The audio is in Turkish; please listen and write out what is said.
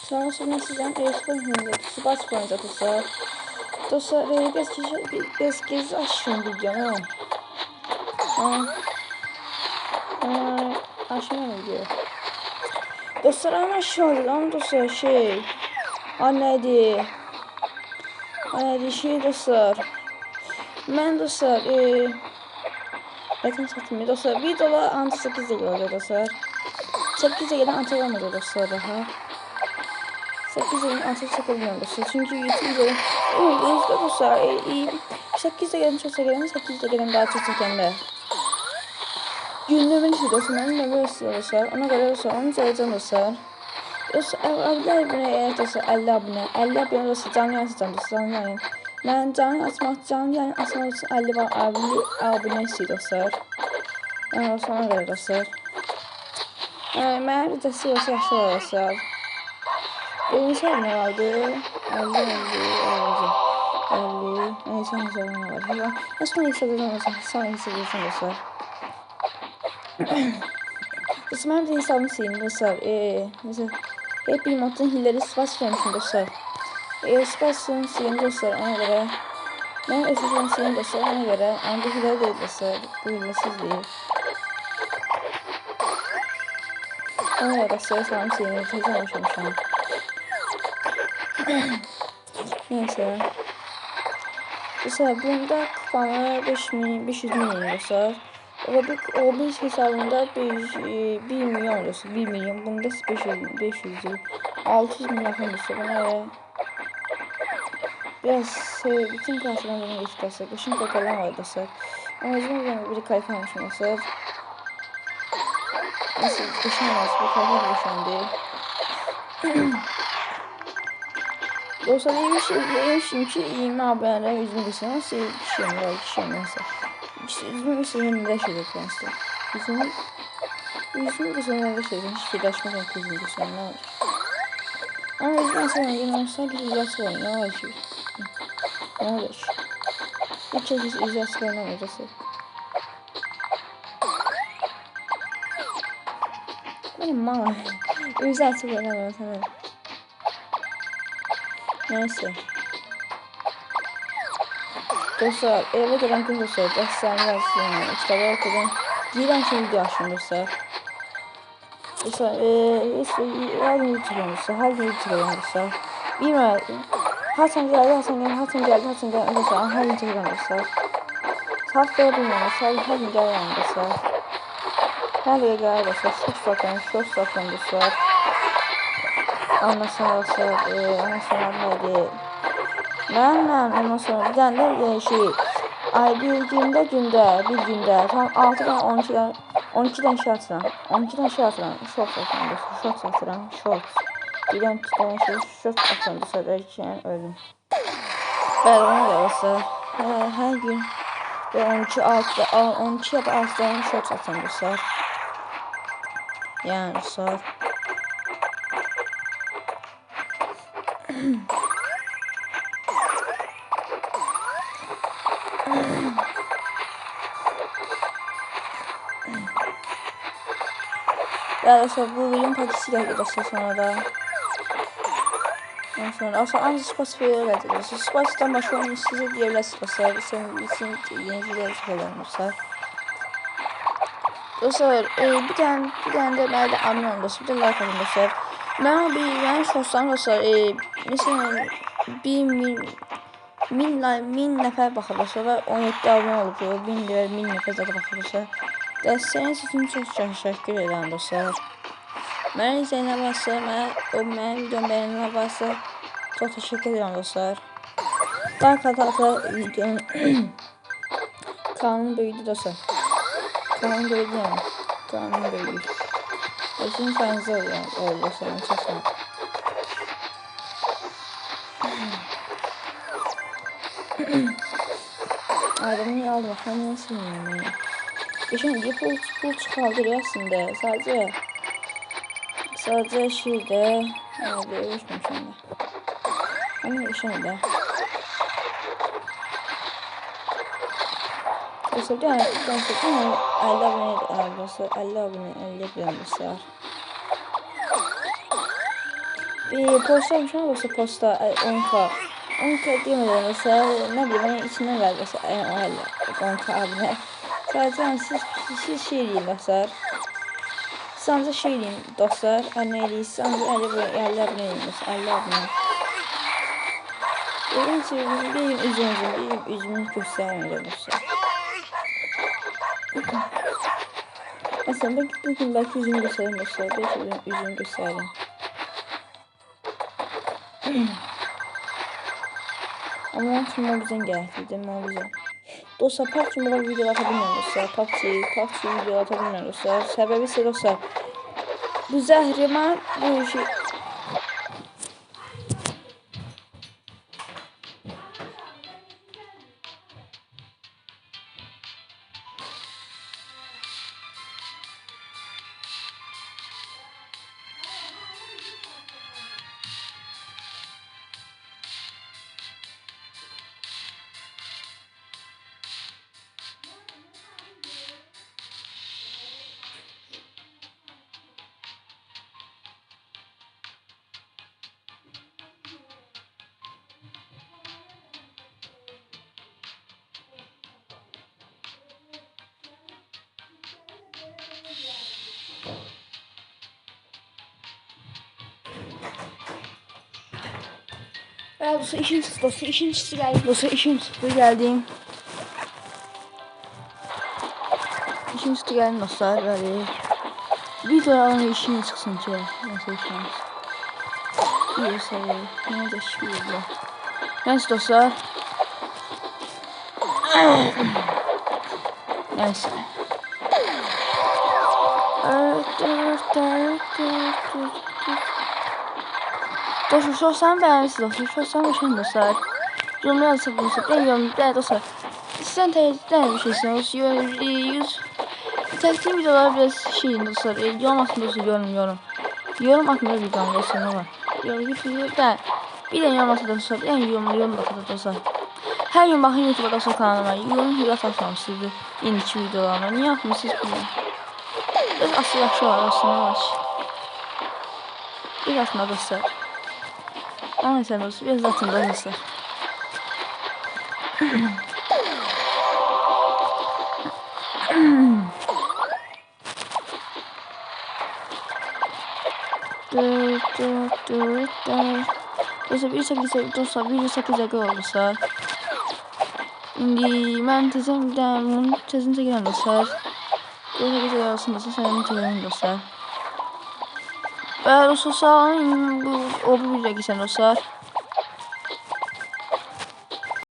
Sonra sizden Spas oynayacaqsa. Dostlar, biraz gez açın videonu. Aşağı video. Dostlar ama aşağıda ama dostlar annedir dostlar. Ben dostlar zaten satmıyor dostlar. Videolar anti 8'de geliyor dostlar. 8'de gelen anti olmadı dostlar daha. 8'de gelen anti çekebiliyorum dostlar. Çünkü YouTube'da özde dostlar 8'de gelen çok gelen 8'de gelen daha çok çekenler. Gündəmin işi dostlar, mənim nömrə dostlar. Ona görə dostlar, onu cəyəcəm dostlar. Abilər buna eğer dostlar 50 abunə dostlar canlı yayın açacağım dostlar, canlı yayın. Mən canlı yayın açmaq üçün 50 abunə istəyir dostlar. Yəni dostlar, ona görə dostlar. Mənim dəstək olsa yaxşı olur dostlar. Birinci abunə vardı. 50. Son hesabım var. Son hesabım dostlar. Mən də hesabımı silin dostlar. Mesela hep bir moddan hilleri spas vermişim dostlar. Spasını silin dostlar, ona göre. Ben hesabımı silin dostlar, ona göre. Ama bu hileler değil dostlar. Bu hilesiz değil. Ona göre dostlar hesabımı silin. Tezden yaşamışım. Neyse. Dostlar bunda kupamı 500 milyon dostlar. O bir hesabında 1 milyon olursa 1 milyon, bunda 500 değil 600 milyon olursa bana biraz bütün karşıdan bunu geçti. Kışın kokalan var dostlar. Ama yüzümden biri kayıplanmışım dostlar. Nasıl kışın olması bu kayıplar yaşandı. Dostlar demişim ki 20 abone yüzümü geçsin. Nasıl kişiyim neyse. Yüzümü geçsin şey yapmıştım. Yüzümü geçsin hiç paylaşmak yok yüzümü geçsin ne olur. Ama yüzümü geçsin olsa bir izası var ne olur ki. Ne olur. Hiç izası var ne olur. Benim mama. İzası var ne olur. Neyse. Dostlar, eve gelen gün dostlar, derslerini yazdım, kitabı okudum. Girən kimi video açdım dostlar. Dostlar, her gün YouTube dostlar, her gün YouTube dostlar. Bilmem, Hasan geldi dostlar, her gün çekiyorum dostlar. Saat böyle bilmiyorum dostlar, her gün geliyorum dostlar. Her gün geliyorum dostlar, short saklan dostlar. Ondan sonra dostlar, neydi? Ondan sonra bir tane de bir günde tam 6'dan 12'den şey atıram. 12'den şey atıram. Short atıram. Birden tutan short atıram bu seferken öldüm. Ben ona da olsa her gün 12 ya da 6'dan short atıram bu sefer. Yani dostlar. Ya dostlar bu videonun partisi geldi dostlar sonra da. Ondan sonra aslında ancak Spas videoya geldi dostlar. Spas'tan başka oyunu size diyebilirsiniz dostlar. Senin için yeni videolar çıkarıyorum dostlar. Dostlar bir tane de ben de abone olun dostlar. Bir de like atın dostlar. Ben shorts'tan dostlar mesela 1000 nəfər baxır dostlar və 17 abunə olub. 1000 nəfər zaten baxır dostlar. Dəstəyiniz üçün çox təşəkkür edirəm dostlar. Mənə izləyənlər varsa, mənim videomu bəyənənlər varsa çox təşəkkür edirəm dostlar. Like ata videonun kanalım böyüdü dostlar. Kanalım böyüdü yəni. Kanalım böyüdü. Sizin sayınızda oldu dostlar. Çox sağ olun. Adamı al bakalım nasıl yani. Geçen bir pul çıkardı aslında. Sadece şeyde abi ölmüşüm şimdi. Ama yaşamadı. Dostlar bir tane 50 abone dostlar 50 abone 50 dostlar. Posta yapmışam olsa posta 10K. 10K demeden olsa ne bileyim içinden vermesi 10K abone. Sadece siz şey deyin dostlar. Sadece şey deyin dostlar. Ne deyin? Sadece 50 abone deyin. 50 abone. Bir üzümünü göstermiyorum dostlar. Mesela bugün belki yüzümü göstereyim dostlar. Belki yüzümü göstereyim. Ama onun için mobilden gerekliydi. Mobilden. Dostlar PUBG Mobile video atabilmiyorum dostlar. PUBG video atabilmiyorum dostlar. Sebebi ise dostlar. Bu zəhrimar bu şey. Evet dostlar işin çıktı dostlar. İşin çıktı geldim dostlar. İşin çıktı geldim. İşin çıktı geldim dostlar. Böyle. Bir tane işin çıksın ki. Nasıl şans. İyi seviye. Ne de şöyle. Neyse dostlar. Neyse. Dostlar sorsan beğenmişsiniz dostlar. Sorsan hoşun dostlar. Yorumlar yazıp dostlar. Ben yorumlar dostlar. Sizden bir şey istiyorsunuz. Çektiğim videolar biraz şeyin dostlar. Yorum atın dostlar yorum. Yorum atmıyor videom dostlar ama. Bir de yorum atın dostlar. En yorum atın dostlar. Her gün bakın YouTube'a dostlar kanalıma. Yorum hülat atmamışsınız. Yeniçi videolarıma. Niye atmışsınız bilmiyorum. Biraz asıl yaxşı var aslında. Bir atma dostlar. Ama sen dostlar biraz atın dostlar. Dostlar video 8 dakika olursa. Şimdi ben tezimden çekelim dostlar. Böyle video arasında sen çekelim dostlar. Ve dostlar sağ olun bu video geçen dostlar.